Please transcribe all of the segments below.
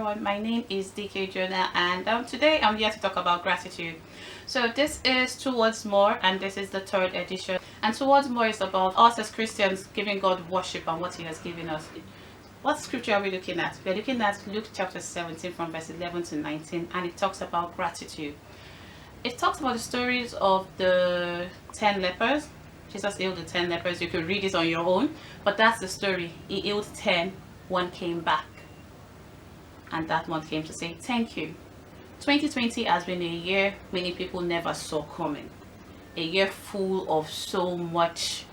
everyone, my name is DK Jonah, and today I'm here to talk about gratitude. So this is Towards More, and this is the third edition. And Towards More is about us as Christians giving God worship and what He has given us. What scripture are we looking at? We're looking at Luke chapter 17 from verse 11 to 19, and it talks about gratitude. It talks about the stories of the 10 lepers. Jesus healed the 10 lepers. You could read it on your own, but that's the story. He healed 10, one came back, and that one came to say thank you. 2020 has been a year many people never saw coming. A year full of so much.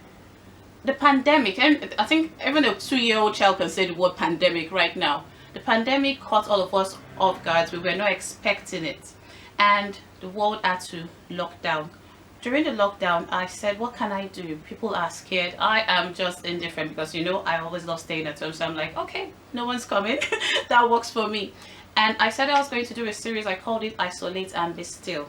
The pandemic, and I think even a 2-year-old child can say the word pandemic right now. The pandemic caught all of us off guard. We were not expecting it, and the world had to lock down. During the lockdown, I said, what can I do? People are scared. I am just indifferent because, I always love staying at home. So I'm like, okay, no one's coming. That works for me. And I said I was going to do a series. I called it Isolate and Be Still.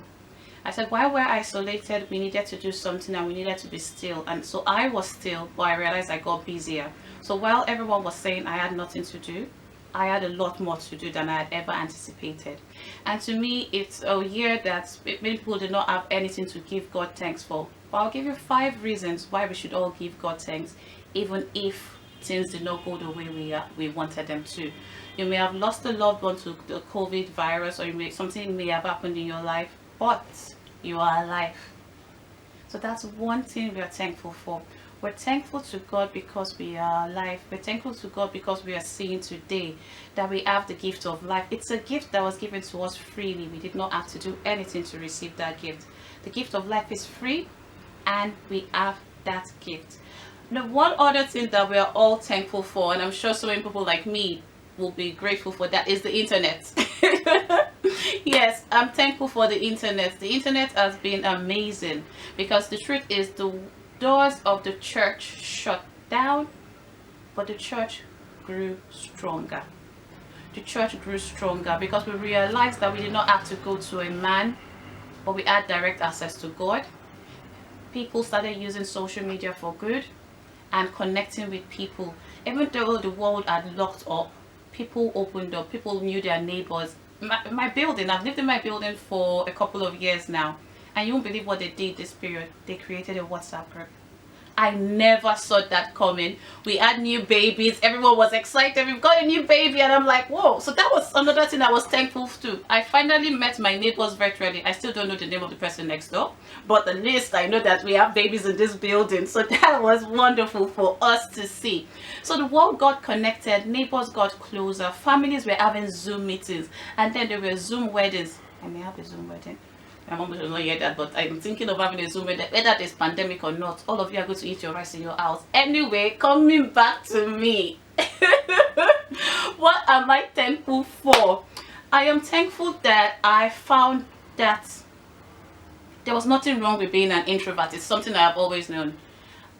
I said, while we're isolated, we needed to do something and we needed to be still. And so I was still, but I realized I got busier. So while everyone was saying I had nothing to do, I had a lot more to do than I had ever anticipated. And to me, it's a year that many people did not have anything to give God thanks for. But I'll give you 5 reasons why we should all give God thanks, even if things did not go the way we wanted them to. You may have lost a loved one to the COVID virus, or something may have happened in your life, but you are alive. So that's one thing we are thankful for. We're thankful to God because we are alive. We're thankful to God because we are seeing today that we have the gift of life. It's a gift that was given to us freely. We did not have to do anything to receive that gift. The gift of life is free, and we have that gift. Now, one other thing that we are all thankful for, and I'm sure so many people like me will be grateful for, that is the internet. Yes, I'm thankful for the internet. The internet has been amazing because the truth is the doors of the church shut down, but the church grew stronger. The church grew stronger because we realized that we did not have to go to a man, but we had direct access to God. People started using social media for good and connecting with people. Even though the world had locked up, people opened up. People knew their neighbors. My building, I've lived in my building for a couple of years now, and you won't believe what they did this period. They created a WhatsApp group. I never saw that coming. We had new babies. Everyone was excited. We've got a new baby. And I'm like, whoa. So that was another thing I was thankful to. I finally met my neighbors virtually. I still don't know the name of the person next door, but at least I know that we have babies in this building. So that was wonderful for us to see. So the world got connected. Neighbors got closer. Families were having Zoom meetings. And then there were Zoom weddings. I may have a Zoom wedding. My mom will not hear that, but I'm thinking of having a Zoom, whether there's pandemic or not. All of you are going to eat your rice in your house. Anyway, coming back to me. What am I thankful for? I am thankful that I found that there was nothing wrong with being an introvert. It's something I have always known.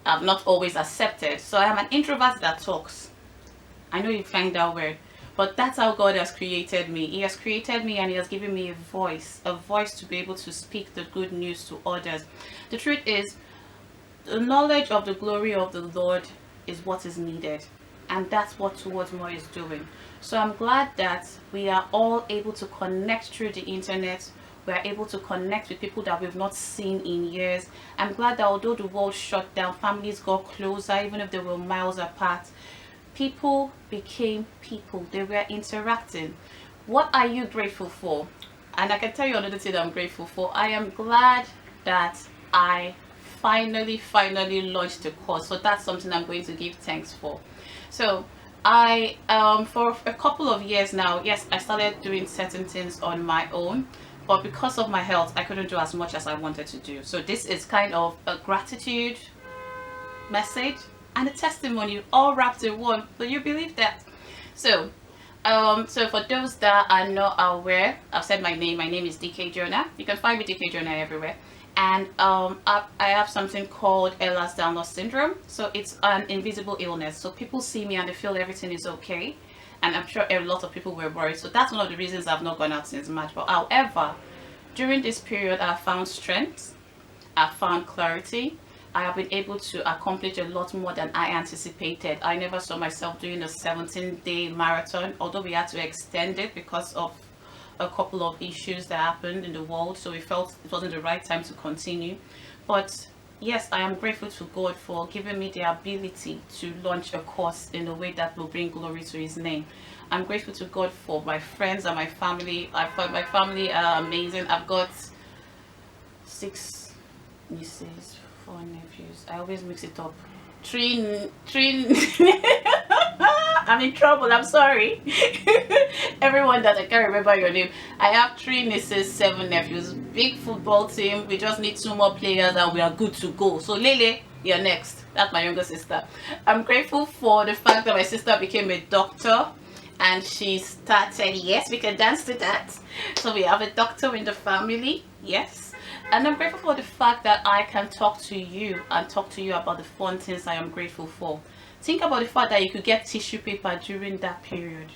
I've not always accepted. So I am an introvert that talks. I know you find that weird, but that's how God has created me. He has created me and He has given me a voice to be able to speak the good news to others. The truth is, the knowledge of the glory of the Lord is what is needed, and that's what Towards More is doing. So I'm glad that we are all able to connect through the internet. We are able to connect with people that we've not seen in years. I'm glad that although the world shut down, families got closer, even if they were miles apart. People became people. They were interacting. What are you grateful for? And I can tell you another thing I'm grateful for. I am glad that I finally launched the course. So that's something I'm going to give thanks for. So I for a couple of years now, yes, I started doing certain things on my own, but because of my health, I couldn't do as much as I wanted to do. So this is kind of a gratitude message and a testimony all wrapped in one. Do you believe that? So so for those that are not aware, I've said my name is DK Jonah. You can find me DK Jonah everywhere. And I have something called Ehlers-Danlos syndrome. So it's an invisible illness. So people see me and they feel everything is okay, and I'm sure a lot of people were worried. So that's one of the reasons I've not gone out since March. But however, during this period, I found strength, I found clarity, I have been able to accomplish a lot more than I anticipated. I never saw myself doing a 17-day marathon, although we had to extend it because of a couple of issues that happened in the world, so we felt it wasn't the right time to continue. But yes, I am grateful to God for giving me the ability to launch a course in a way that will bring glory to his name. I'm grateful to God for my friends and my family. I find my family are amazing. I've got 6 nieces, 4 nephews. I always mix it up. Three I'm in trouble, I'm sorry. Everyone that I can't remember your name. I have 3 nieces, 7 nephews. Big football team. We just need 2 more players and we are good to go. So Lele, you're next. That's my younger sister. I'm grateful for the fact that my sister became a doctor and she started, yes, we can dance to that. So we have a doctor in the family, yes. And I'm grateful for the fact that I can talk to you and talk to you about the fun things I am grateful for. Think about the fact that you could get tissue paper during that period.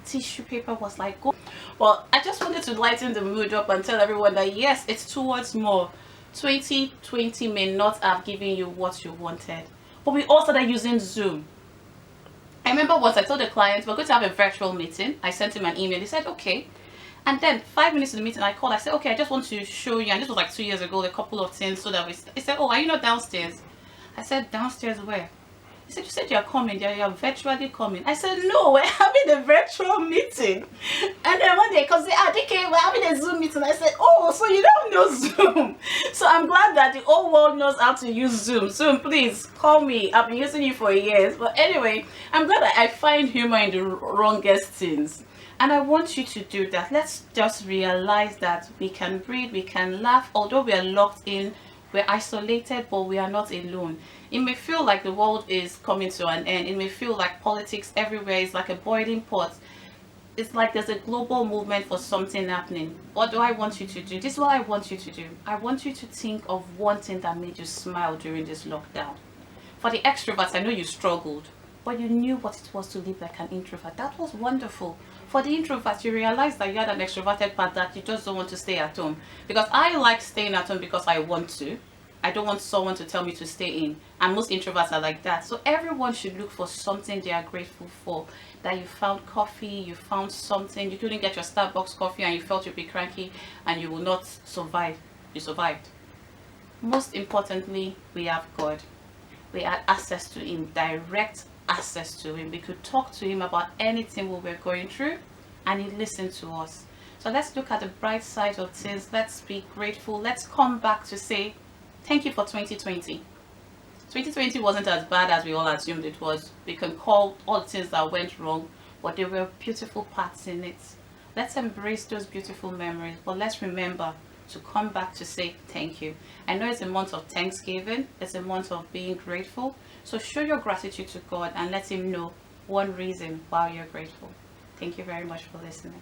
Tissue paper was like gold. Well, I just wanted to lighten the mood up and tell everyone that yes, it's towards more. 2020 may not have given you what you wanted, but we all started using Zoom. I remember once I told the client we're going to have a virtual meeting. I sent him an email. He said okay. And then 5 minutes in the meeting I called. I said okay, I just want to show you, and this was like 2 years ago, a couple of things so that he said, oh, are you not downstairs? I said, downstairs where? He said, you said you're coming, you're virtually coming. I said, no, we're having a virtual meeting. And then one day, because they are, DK, we're having a Zoom meeting. I said, oh, so you don't know Zoom. So I'm glad that the whole world knows how to use Zoom. Zoom, please, call me. I've been using you for years. But anyway, I'm glad that I find humor in the wrongest things. And I want you to do that. Let's just realize that we can breathe, we can laugh, although we are locked in. We're isolated, but we are not alone. It may feel like the world is coming to an end. It may feel like politics everywhere is like a boiling pot. It's like there's a global movement for something happening. What do I want you to do? This is what I want you to do. I want you to think of one thing that made you smile during this lockdown. For the extroverts, I know you struggled, but you knew what it was to live like an introvert. That was wonderful. For the introverts, you realize that you had an extroverted part that you just don't want to stay at home. Because I like staying at home because I want to. I don't want someone to tell me to stay in. And most introverts are like that. So everyone should look for something they are grateful for. That you found coffee, you found something. You couldn't get your Starbucks coffee and you felt you'd be cranky and you will not survive. You survived. Most importantly, we have God. We had access to him, direct access to him. We could talk to him about anything we were going through and he listened to us. So let's look at the bright side of things. Let's be grateful. Let's come back to say thank you for 2020. 2020 wasn't as bad as we all assumed it was. We can call all the things that went wrong, but there were beautiful parts in it. Let's embrace those beautiful memories, but let's remember to come back to say thank you. I know it's a month of Thanksgiving, it's a month of being grateful, so show your gratitude to God and let him know one reason why you're grateful. Thank you very much for listening.